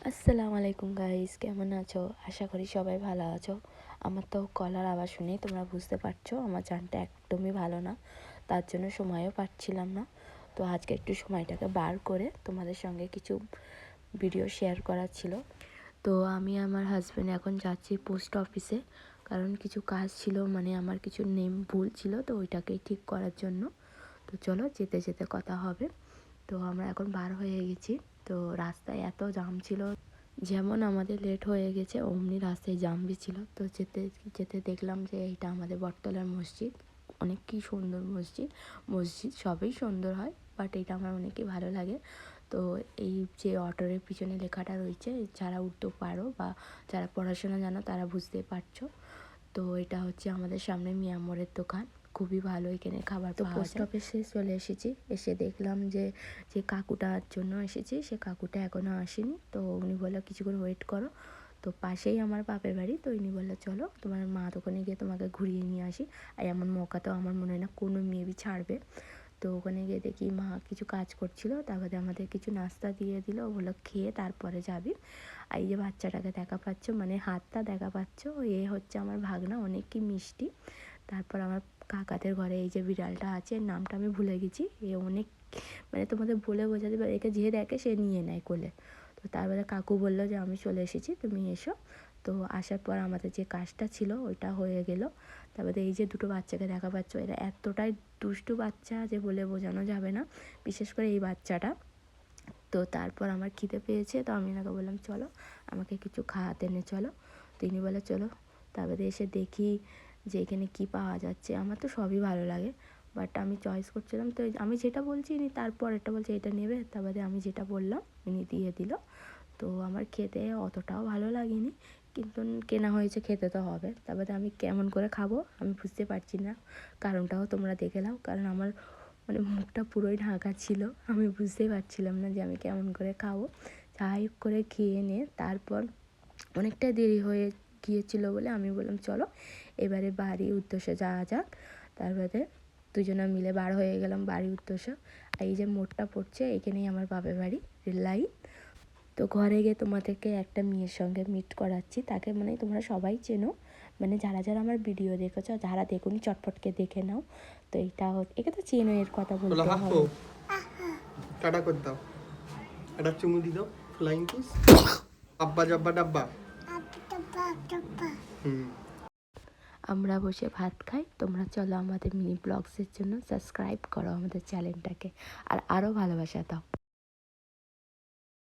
আসসালামু আলাইকুম গাইস, কেমন আছো? আশা করি সবাই ভালো আছো। আমার তো গলার আওয়াজ শুনেই তোমরা বুঝতে পারছো আমার জানটা একদমই ভালো না, তার জন্য সময়ও পাচ্ছিলাম না। তো আজকে একটু সময়টাকে বার করে তোমাদের সঙ্গে কিছু ভিডিও শেয়ার করার ছিল। তো আমি আমার হাজব্যান্ড এখন যাচ্ছি পোস্ট অফিসে, কারণ কিছু কাজ ছিল, মানে আমার কিছু নেম ভুল ছিল, তো ওইটাকেই ঠিক করার জন্য। তো চলো যেতে যেতে কথা হবে। তো আমরা এখন বার হয়ে গেছি। তো রাস্তায় এত জাম ছিল, যেমন আমাদের লেট হয়ে গেছে অমনি রাস্তায় জাম ছিল। তো যেতে যেতে দেখলাম যে এইটা আমাদের বটতলার মসজিদ। অনেক কি সুন্দর মসজিদ। মসজিদ সবই সুন্দর হয়, বাট এটা আমার অনেকই ভালো লাগে। তো এই যে অটোরের পিছনে লেখাটা রয়েছে, যারা উর্দু পারো বা যারা পড়াশোনা জানো তারা বুঝতে পারছো। তো এটা হচ্ছে আমাদের সামনে মিয়ামরের দোকান, খুবই ভালো এখানে খাবার। তো পোস্ট অফিসে চলে এসেছি, এসে দেখলাম যে যে কাকুটার জন্য এসেছি সে কাকুটা এখনও আসেনি। তো উনি বললো কিছুক্ষণ ওয়েট করো। তো পাশেই আমার বাপের বাড়ি, তো উনি বললো চলো তোমার মা দোকানে গিয়ে তোমাকে ঘুরিয়ে নিয়ে আসি। আর এমন মৌকা তো আমার মনে হয় না কোনো মেয়েবি ছাড়বে। তো ওখানে গিয়ে দেখি মা কিছু কাজ করছিল, তারপরে আমাদের কিছু নাস্তা দিয়ে দিল, বললো খেয়ে তারপরে যাবি। আর এই যে বাচ্চাটাকে দেখা পাচ্ছ, মানে হাতটা দেখা পাচ্ছ, এ হচ্ছে আমার ভাগনা, অনেক কি মিষ্টি। তারপর আমার কাকাদের ঘরে এই যে বিড়ালটা আছে, এর নামটা আমি ভুলে গেছি, এ অনেক, মানে তোমাদের বলে বোঝাতে পারে, একে যে দেখে সে নিয়ে নেয় কোলে। তো তারপরে কাকু বললো যে আমি চলে এসেছি, তুমি এসো। তো আসার পর আমাদের যে কাজটা ছিল ওইটা হয়ে গেল। তারপরে এই যে দুটো বাচ্চাকে দেখা পাচ্ছ, এরা এতটাই দুষ্টু বাচ্চা যে বলে বোঝানো যাবে না, বিশেষ করে এই বাচ্চাটা। তো তারপর আমার খিদে পেয়েছে, তো আমি ওনাকে বললাম চলো আমাকে কিছু খাওয়াতে নে চলো। তিনি বলে চলো। তারপরে এসে দেখি যে এখানে কী পাওয়া যাচ্ছে। আমার তো সবই ভালো লাগে, বাট আমি চয়েস করছিলাম, তো আমি যেটা বলছি ইনি তারপর এটা বলছে এটা নেবে, তারপরে আমি যেটা বললাম ইনি দিয়ে দিল। তো আমার খেতে অতটাও ভালো লাগেনি, কিন্তু কেনা হয়েছে, খেতে তো হবে। তারপরে আমি কেমন করে খাবো আমি বুঝতে পারছি না, কারণটাও তোমরা দেখে নাও। কারণ আমার মানে মুখটা পুরোই ঢাকা ছিল, আমি বুঝতেই পারছিলাম না যে আমি কেমন করে খাবো। যাই হোক করে খেয়ে নিয়ে তারপর অনেকটা দেরি হয়ে গিয়েছিল বলে আমি বললাম চলো এবারে বাড়ির উদ্দেশ্যে যাওয়া যাক। তারপরে দুজনে মিলে বার হয়ে গেলাম বাড়ির উদ্দেশ্যে। আর এই যে মোড়টা পড়ছে এখানেই আমার বাপের বাড়ি, রেল লাইন। তো ঘরে গিয়ে তোমাদেরকে একটা মেয়ের সঙ্গে মিট করাচ্ছি, তাকে মানে তোমরা সবাই চেনো, মানে যারা যারা আমার ভিডিও দেখেছো, যারা দেখুনি চটপটকে দেখে নাও। তো এইটা একে তো চেনো, এর কথা বলতে হবে। টাটা করে দাও, একটা চুমু দি দাও, ফ্লাইং কিস। আব্বা জাব্বা ডাব্বা। আমরা বসে ভাত খাই, তোমরা চলো আমাদের মিনি ব্লগসের জন্য সাবস্ক্রাইব করো আমাদের চ্যানেলটাকে, আর আরও ভালোবাসা দাও।